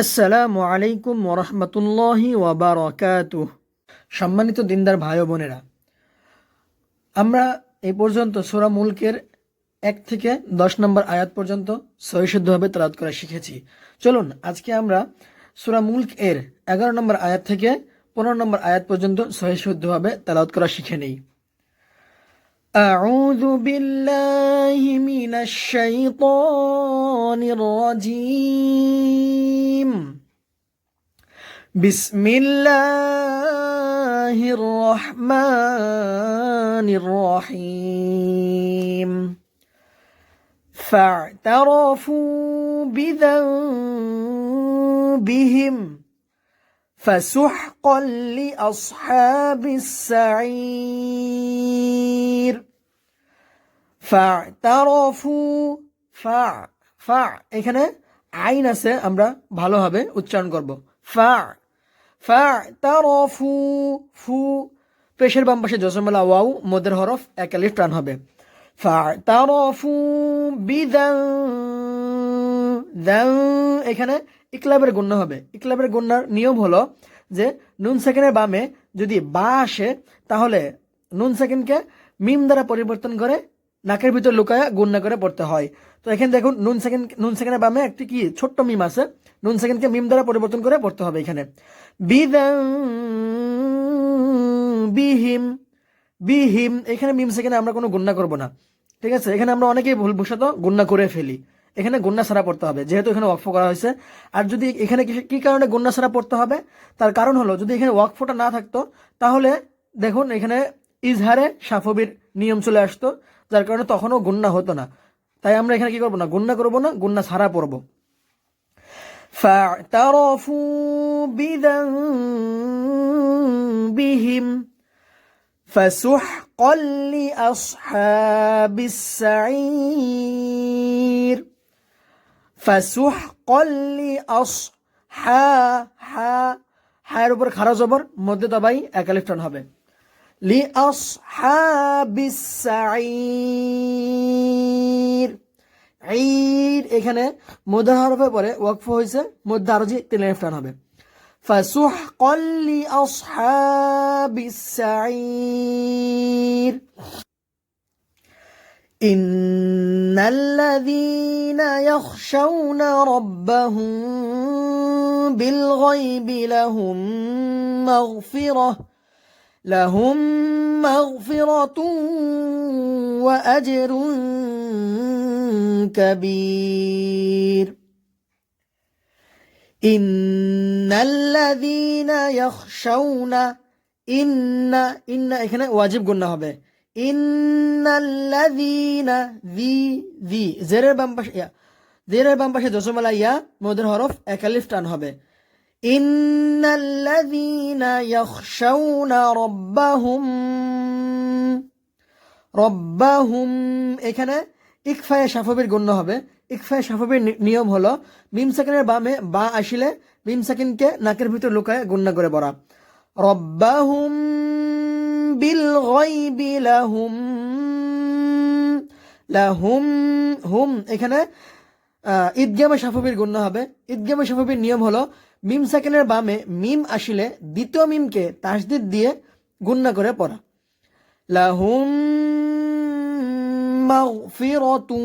আসসালামু আলাইকুম ওরহমতুল্লাহি ওয়াবারাকাতুহ। সম্মানিত দিনদার ভাই ও বোনেরা, আমরা এই পর্যন্ত সূরা মুলকের 1 থেকে 10 নম্বর আয়াত পর্যন্ত সহিশুদ্ধভাবে তেলাওয়াত করা শিখেছি। চলুন আজকে আমরা সূরা মুলক এর 11 নম্বর আয়াত থেকে 15 নম্বর আয়াত পর্যন্ত সহিশুদ্ধভাবে তেলাওয়াত করা শিখে নেই। أعوذ بالله من الشيطان الرجيم. بسم الله الرحمن الرحيم. فاعترفوا بذنبهم فسحقا لأصحاب السعير. فاعترفوا এখানে আইন আছে, আমরা ভালোভাবে উচ্চারণ করব। ফা'তারাফু ফু পেশের বাম পাশে জজমালা ওয়াও মদের হরফ এক আলিফ টান হবে। ফা'তারাফু এখানে ইকলাবের গুণনা হবে। ইকলাবের গুণনার নিয়ম হলো যে নুন সেকেন্ডের বামে যদি বা আসে তাহলে নুন সেকেন্ডকে মিম দ্বারা পরিবর্তন করে নাকের ভিতর লুকায়া গুণনা করে পড়তে হয়। তো এখানে দেখুন নুন সেকেন্ডের বামে একটি কি ছোট্ট মিম আছে, নুন সেকেন্ডকে মিম দ্বারা পরিবর্তন করে পড়তে হবে। এখানে বিহিম বিহিম এখানে মিম সেকেন্ডে আমরা কোনো গুণনা করব না, ঠিক আছে? এখানে আমরা অনেকেই ভুলবশত গুণনা করে ফেলি। এখানে গুণনা ছাড়া পড়তে হবে, যেহেতু এখানে ওয়াকফ করা হয়েছে। আর যদি এখানে কি কারণে গুণনা ছাড়া পড়তে হবে, তার কারণ হলো যদি এখানে ওয়াকফটা না থাকতো তাহলে দেখুন এখানে ইজহারে সাফবির নিয়ম চলে আসতো, যার কারণে তখনও গুণনা হতো না। তাই আমরা এখানে কি করবো না, গুণনা করবো না, গুণনা ছাড়া পড়বো। فاعترفوا بذنبهم فسحقا لأصحاب السعير. فسحقا হায়ের উপর খারা জবর মধ্যে দবাই এক আলিফ টান হবে। লিআসহাবিস সাঈর এখানে মধ্যে হরফের পরে ওয়াকফ হয়েছে, মধ্যে আরজি 3 আলিফ টান হবে। فسحقا لأصحاب السعير. إن الذين يخشون ربهم بالغيب لهم مغفرة وأجر كبير. إن الذين يخشون إن এখানে ওয়াজিব গুণনা হবে। ইন্নাল্লাযীনা জেরের বাম পাশে জজমালা ইয়া মদের হরফ এক আলিফ টান হবে। ইন্নাল্লাযীনা ইয়াখশাউনা রাব্বাহুম এখানে ইকফায়ে সাফবির গুণনা হবে। ইকফায়ে সাফবির নিয়ম হলো মিম সেকেন্ডের বামে বা আসিলে মিম সেকেন্ডকে নাকের ভিতর লুকায় গুণনা করে পড়া। রব্বাহুম বিল গায়বি লাহুম হুম এখানে ঈদগামে সাফবির গুণনা হবে। ঈদগামে সাফবির নিয়ম হলো মিম সেকেন্ডের বামে মিম আসিলে দ্বিতীয় মিমকে তাসদীদ দিয়ে গুণনা করে পড়া। লাহুম মাগফিরাতুন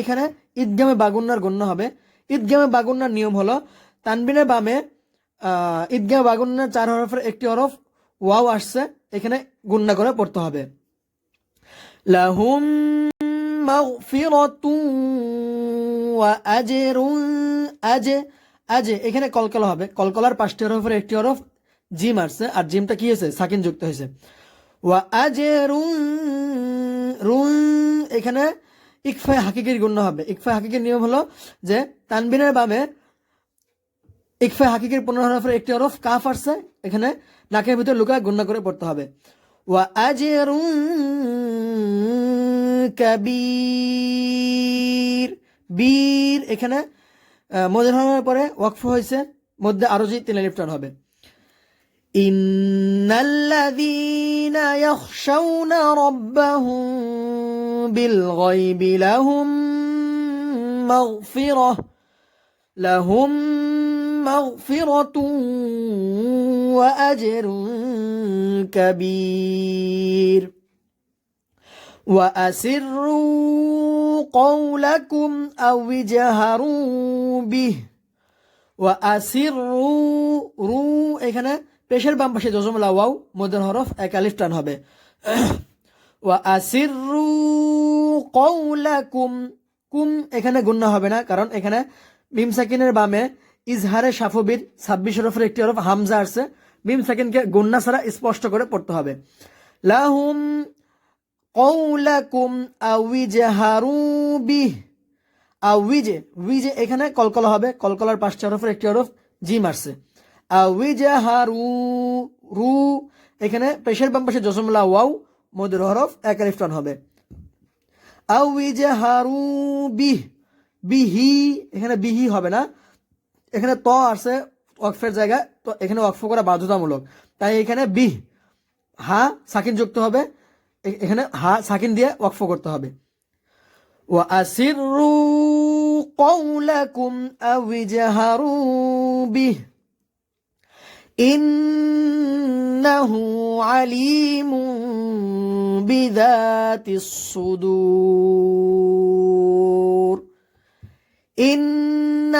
এখানে ঈদগামে বাগুন্নার গুণনা হবে। ঈদগামে বাগুন্নার নিয়ম হলো তানবিনের বামে ঈদগামে বাগুন্নার 4 হরফের একটি হরফ ওয়াও আসছে, এখানে গুণনা করে পড়তে হবে। লাহুম মাগফিরাতুন ওয়া আজরুন আজে এখানে কলকলা হবে। কলকলার 5টি হরফের একটি হরফ জিম আসছে, আর জিমটা কি হয়েছে, সাকিন যুক্ত হয়েছে। ওয়া আজরুন এখানে ইকফায়ে হাকিকির গুণনা হবে। ইকফায়ে হাকিকির নিয়ম হলো যে তানবিনের বামে ইকফায়ে হাকিকির 15 হরফের একটি হরফ কাফ আসছে, এখানে নাকের ভিতর লুকায় গুণনা করে পড়তে হবে। ওয়া আজরুন কাবীর এখানে মদের হরফের পরে ওয়াকফ হয়েছে, মধ্যে আরজি 3 আলিফ টান হবে। ইন্নাল্লাযীনা ইয়াখশাউনা রাব্বাহুম বিল গায়বি লাহুম মাগফিরাহ লাহুম মাগফিরাতুন ওয়া আজরুন কাবীর ওয়া আসিররু কওলাকুম আও ইজহারু বিহি ওয়া আসিররু রু এখানে পেশের বাম পাশে জজমুল ওয়াও মদের হরফ এক আলিফ টান হবে ওয়া আসিররু কওলাকুম কুম এখানে গুণনা হবে না কারণ এখানে মিম সাকিনের বামে ইজহারে সাফবির 26 হরফের একটি হরফ হামজা আছে মিম সাকিনকে গুণনা ছাড়া স্পষ্ট করে পড়তে হবে লাহুম কওলাকুম আও ইজহারু বিহি আউইজে উইজে এখানে কলকলা হবে কলকলার 5টি হরফের একটি হরফ জিম আসছে আউইজাহারু রু এখানে পেশের বাম পাশে জজমুল্লাহ ওয়াও মদের হরফ এক আলিফ টান হবে আউইজাহারু বিহি এখানে বিহি হবে না এখানে ত আছে ওয়াকফের জায়গা তো এখানে ওয়াকফ করা বাধ্যতামূলক তাই এখানে হা সাকিন যুক্ত হবে এখানে হা সাকিন দিয়ে ওয়াকফ করতে হবে وأسروا قولكم أو اجهروا به إنه عليم بذات الصدور إن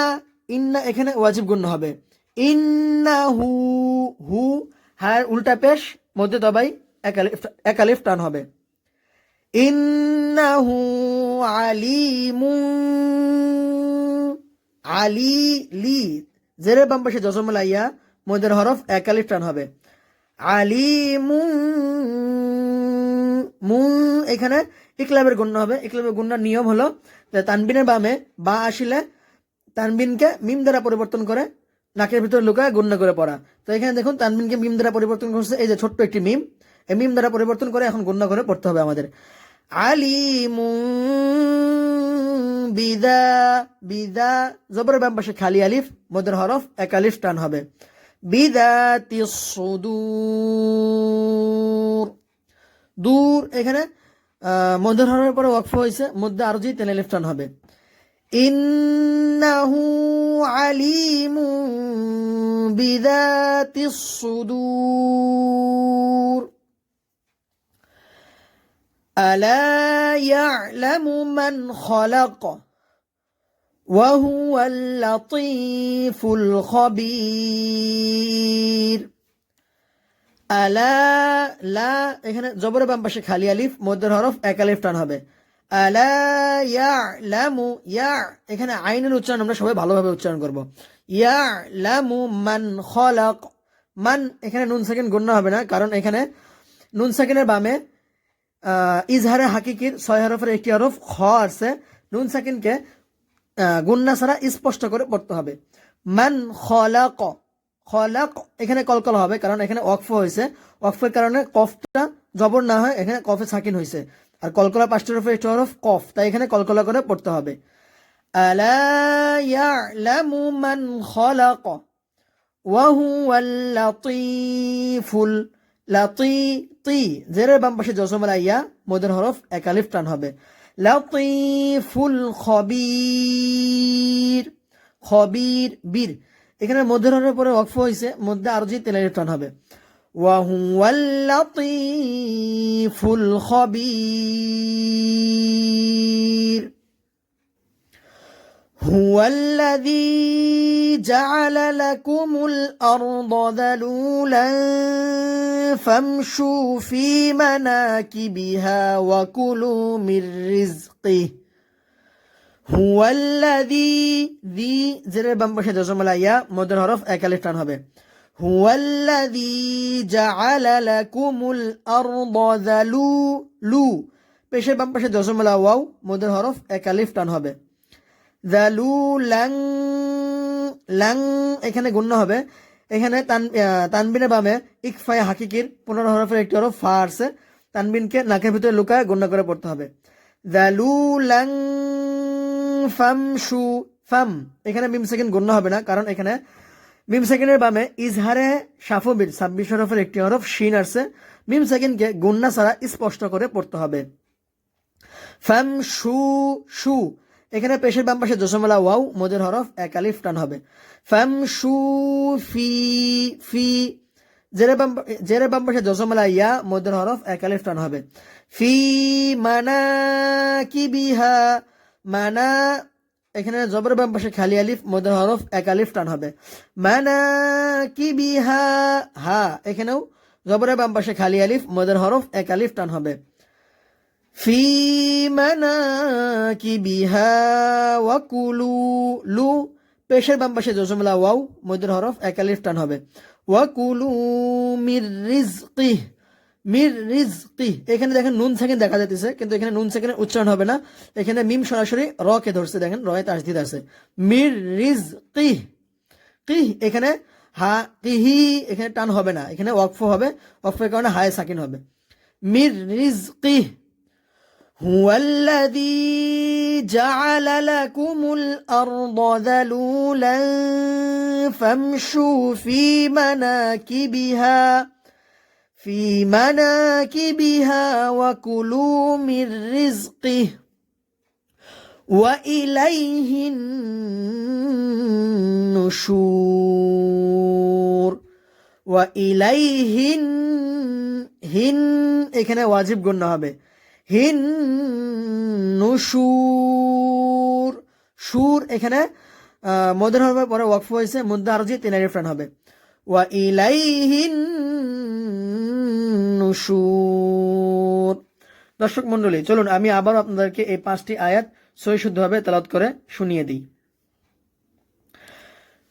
এখানে ওয়াজিব গুণ হবে ইন্নাহু হু হার উল্টা পেশ মধ্যে দবাই এক আলিফ টান হবে ইন্নাহু আলি লি জেরের বাম পাশে জজমুল আইয়া মদের হরফ এক আলিফ টান হবে আলিমু মু এখানে ইকলাবের গুণনা হবে ইকলাবের গুণনার নিয়ম হলো যে তানবিনের বামে বা আসিলে তানবিনকে মিম দ্বারা পরিবর্তন করে নাকের ভিতরে লুকায় গুণনা করে পড়া তো এখানে দেখুন তানবিনকে মিম দ্বারা পরিবর্তন করছে এই যে ছোট্ট একটি মিম এই মিম দ্বারা পরিবর্তন করে এখন গুণনা করে পড়তে হবে আমাদের আলিমু বিদা বিদা জবরের বাম পাশে খালি আলিফ মদের হরফ এক আলিফ টান হবে বিদাতিস সুদূর দূর এখানে মদের হরফের পরে ওয়াকফ হয়েছে মধ্যে আরো যে তেন আলিফ টান হবে ইন্নাহু আলিমু বিদাতিস সুদূর ألا يعلم من خلق وهو اللطيف الخبير ألا لا এখানে জবরের বাম পাশে খালি আলিফ মধ্যের হরফ এক আলিফ টান হবে আলা ইয়ালামু ইয়া এখানে আইনের উচ্চারণ আমরা সবাই ভালোভাবে উচ্চারণ করব ইয়ালামু মান খলাক মান এখানে নুন সাকিন গুণনা হবে না কারণ এখানে নুন সাকিনের বামে ইজহারে হাকিকির 6 হরফের একটি হরফ খ আছে নুন সাকিনকে গুণনা ছাড়া স্পষ্ট করে পড়তে হবে মান খলাক খলাক এখানে কলকল হবে কারণ এখানে ওয়াকফ হয়েছে ওয়াকফের কারণে কফটা জবর না হয় এখানে কফে সাকিন হয়েছে আর কলকলা 5টি হরফের একটি হরফ কফ তাই এখানে কলকলা করে পড়তে হবে আলা ইয়ালামু মান খলাক ওয়া হুয়াল লাতীফুল লাতি তি জেরের বাম পাশে জজমুল আইয়া মদের হরফ এক আলিফ টান হবে লাতীফুল খবীর খবীর বীর এখানে মদের হরফের পরে ওয়াকফ হয়েছে মধ্যে আরো যে তেন আলিফ টান হবে ওয়া হুয়াল লাতীফুল খবীর هو الذي جعل لكم الأرض ذلولا فامشوا في مناكبها وكلوا من رزقه هو الذي ذي زر বাম পাশে জজমুল আইয়া মদের হরফ এক আলিফ টান হবে هو الذي جعل لكم الأرض ذلولا পেশের বাম পাশে জজমুল ওয়াও মদের হরফ এক আলিফ টান হবে লাং এখানে গুণ হবে এখানে তানবিনের বামে ইকফায়ে হাকিকির 15 হরফের একটি হরফ ফা আছে তানবিনকে নাকের ভিতরে লুকায় গুণ করে পড়তে হবে যালুলাং ফামশু ফাম এখানে মিম সাকিন গুণ হবে না কারণ এখানে মিম সাকিনের বামে ইজহারে সাফবির 26 হরফের একটি হরফ শিন আছে মিম সাকিনকে গুণনা ছাড়া স্পষ্ট করে পড়তে হবে ফামশু শু এখানে পেশের বাম পাশে জসমলা ওয়াও মদের হরফ এক আলিফ টান হবে। ফামশু ফি ফি, জেরের বাম পাশে জসমলা ইয়া মদের হরফ এক আলিফ টান হবে। ফি মানাকিবিহা, মানা, এখানে জবরের বাম পাশে খালি আলিফ মদের হরফ এক আলিফ টান হবে। মানাকিবিহা, হা, এখানেও জবরের বাম পাশে খালি আলিফ মদের হরফ এক আলিফ টান হবে। ফি মানাকিবিহা ওয়াকুলু, লু, পেশের বাম পাশে জসমলা ওয়াও মদের হরফ এক আলিফ টান হবে। ওয়াকুলু মির রিজকিহ, মির রিজকি, এখানে দেখেন নুন সেকেন্ড দেখা যাচ্ছে, কিন্তু এখানে নুন সেকেন্ডের উচ্চারণ হবে না, এখানে মিম সরাসরি র কে ধরছে, দেখেন রয়ে তাসদিদ আছে। মির রিজকি, কি, এখানে হা কিহি, এখানে টান হবে না, এখানে ওয়াকফ হবে, ওয়াকফের কারণে হায় সাকিন হবে। মির রিজকি, হুয়াল্লাযী জাআলা লাকুমুল আরদা যালুলান ফামশু ফি মানাকিবিহা في مناكبها وكلوا من رزقه وإليه النشور وإليه হিন, এখানে ওয়াজিব গুণনা হবে, হিন নুশুর, সুর এখানে মদের হরফের পরে ওয়াকফ হয়েছে, মুদ্দা আরজি তিন আলিফ টান হবে। ওয়া ইলাইহিন নুশুর। দর্শক মন্ডলী, চলুন আমি আবার আপনাদেরকে এই 5টি আয়াত সহি শুদ্ধভাবে তেলাওয়াত করে শুনিয়ে দিই।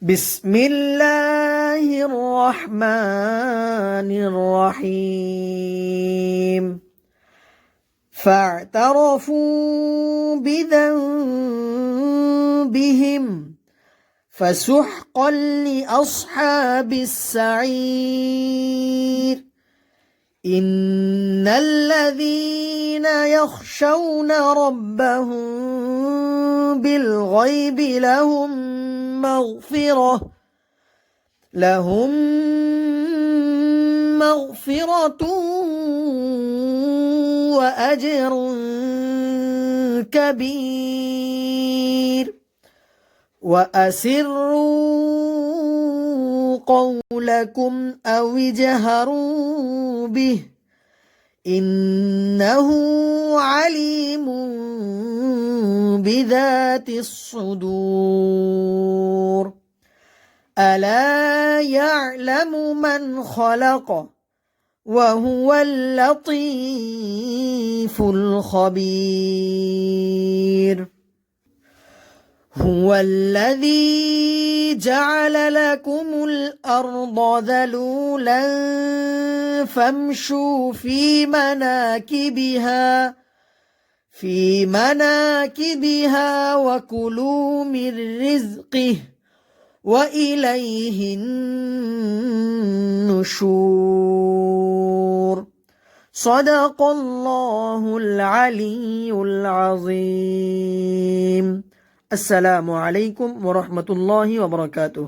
বিসমিল্লাহির রহমানির রহিম। ফা'তারাফু বিযানবিহিম فسحقا لأصحاب السعير. إن الذين يخشون ربهم بالغيب لهم مغفرة وأجر كبير. وأسروا قولكم أو اجهروا به إنه عليم بذات الصدور. ألا يعلم من خلق وهو اللطيف الخبير. هو الذي جعل لكم الأرض ذلولا فامشوا في مناكبها وكلوا من رزقه وإليه النشور. صدق الله العلي العظيم. السلام عليكم ورحمة الله وبركاته.